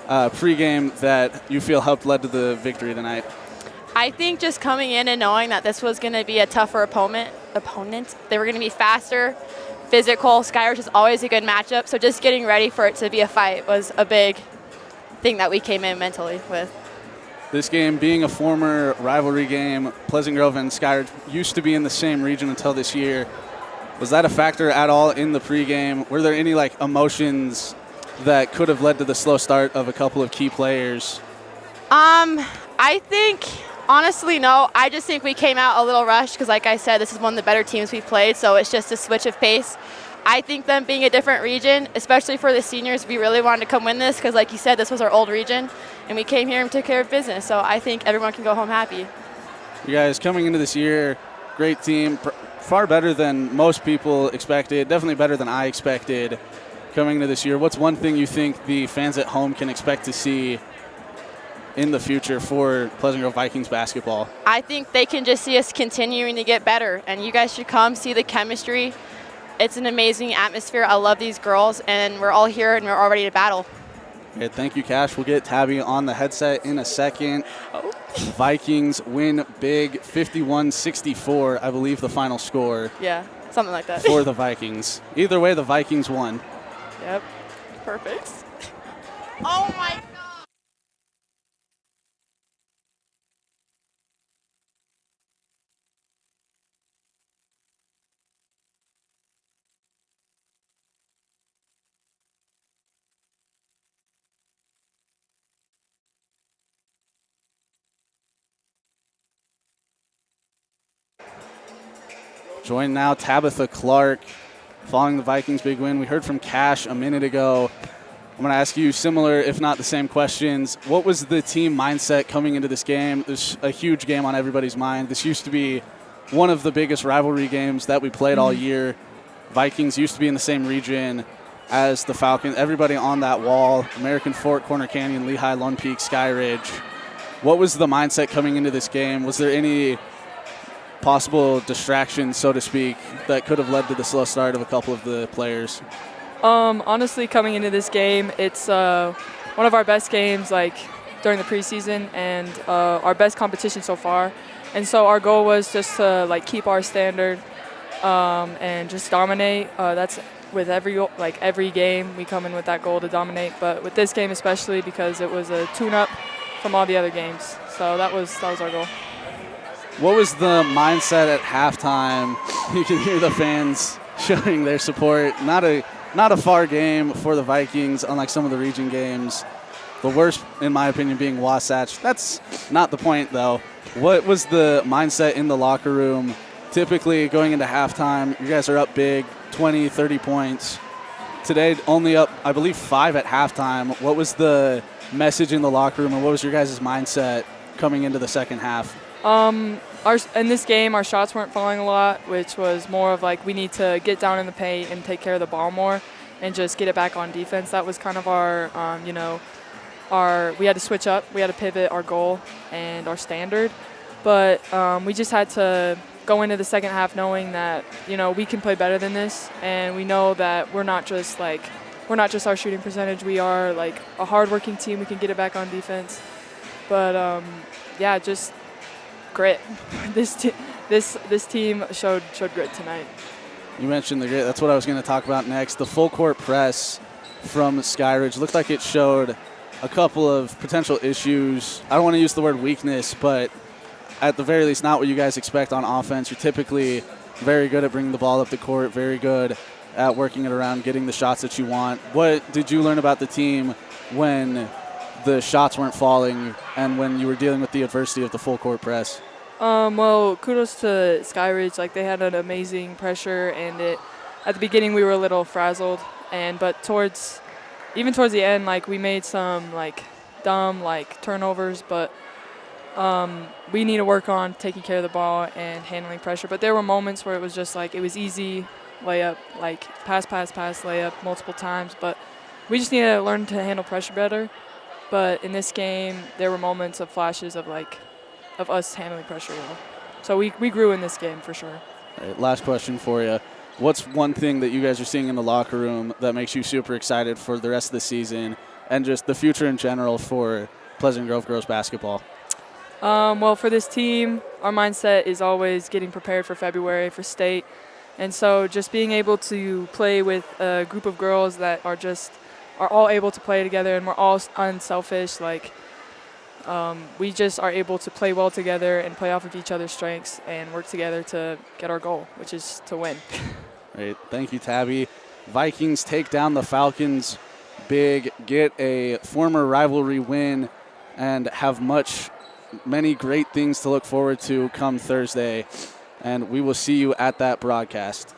pregame that you feel helped led to the victory tonight? I think just coming in and knowing that this was going to be a tougher opponent, they were going to be faster, physical. Skyridge is always a good matchup, so just getting ready for it to be a fight was a big thing that we came in mentally with. This game being a former rivalry game, Pleasant Grove and Skyridge used to be in the same region until this year. Was that a factor at all in the pregame? Were there any emotions that could have led to the slow start of a couple of key players? I think, honestly, no. I just think we came out a little rushed because, like I said, this is one of the better teams we've played, so it's just a switch of pace. I think them being a different region, especially for the seniors, we really wanted to come win this because, like you said, this was our old region, and we came here and took care of business. So I think everyone can go home happy. You guys coming into this year, great team, far better than most people expected, definitely better than I expected coming into this year. What's one thing you think the fans at home can expect to see in the future for Pleasant Grove Vikings basketball? I think they can just see us continuing to get better, and you guys should come see the chemistry. It's an amazing atmosphere. I love these girls, and we're all here, and we're all ready to battle. Okay, thank you, Cash. We'll get Tabby on the headset in a second. Vikings win big, 51-64, I believe the final score. Yeah, something like that. For the Vikings. Either way, the Vikings won. Yep, perfect. Oh, my God. Join now Tabitha Clark following the Vikings' big win. We heard from Cash a minute ago. I'm going to ask you similar, if not the same questions. What was the team mindset coming into this game? There's a huge game on everybody's mind. This used to be one of the biggest rivalry games that we played all year. Vikings used to be in the same region as the Falcons. Everybody on that wall, American Fork, Corner Canyon, Lehigh, Lone Peak, Skyridge. What was the mindset coming into this game? Was there any possible distraction, so to speak, that could have led to the slow start of a couple of the players? Honestly, coming into this game, it's one of our best games during the preseason and our best competition so far. And so our goal was just to keep our standard and just dominate. That's with every game we come in with that goal to dominate. But with this game especially because it was a tune-up from all the other games. So that was our goal. What was the mindset at halftime? You can hear the fans showing their support. Not a far game for the Vikings, unlike some of the region games. The worst, in my opinion, being Wasatch. That's not the point, though. What was the mindset in the locker room? Typically, going into halftime, you guys are up big, 20, 30 points. Today, only up, I believe, 5 at halftime. What was the message in the locker room, and what was your guys' mindset coming into the second half? In this game, our shots weren't falling a lot, which was more of we need to get down in the paint and take care of the ball more and just get it back on defense. That was kind of our, we had to switch up. We had to pivot our goal and our standard. But we just had to go into the second half knowing that, we can play better than this. And we know that we're not just our shooting percentage. We are a hardworking team. We can get it back on defense. But, just grit. This team showed grit tonight. You mentioned the grit. That's what I was going to talk about next. The full court press from Skyridge looked like it showed a couple of potential issues. I don't want to use the word weakness, but at the very least, not what you guys expect on offense. You're typically very good at bringing the ball up the court, very good at working it around, getting the shots that you want. What did you learn about the team when the shots weren't falling and when you were dealing with the adversity of the full court press? Well, kudos to Skyridge. They had an amazing pressure, and at the beginning we were a little frazzled, but towards the end, we made some dumb turnovers, but we need to work on taking care of the ball and handling pressure. But there were moments where it was just it was easy layup, pass, layup multiple times, but we just need to learn to handle pressure better. But in this game, there were moments of flashes of us handling pressure well. So we grew in this game for sure. All right, last question for you. What's one thing that you guys are seeing in the locker room that makes you super excited for the rest of the season and just the future in general for Pleasant Grove girls basketball? Well, for this team, our mindset is always getting prepared for February for state. And so just being able to play with a group of girls that are all able to play together, and we're all unselfish. Like, we just are able to play well together and play off of each other's strengths and work together to get our goal, which is to win. Great. Thank you, Tabby. Vikings take down the Falcons big, get a former rivalry win, and have many great things to look forward to come Thursday. And we will see you at that broadcast.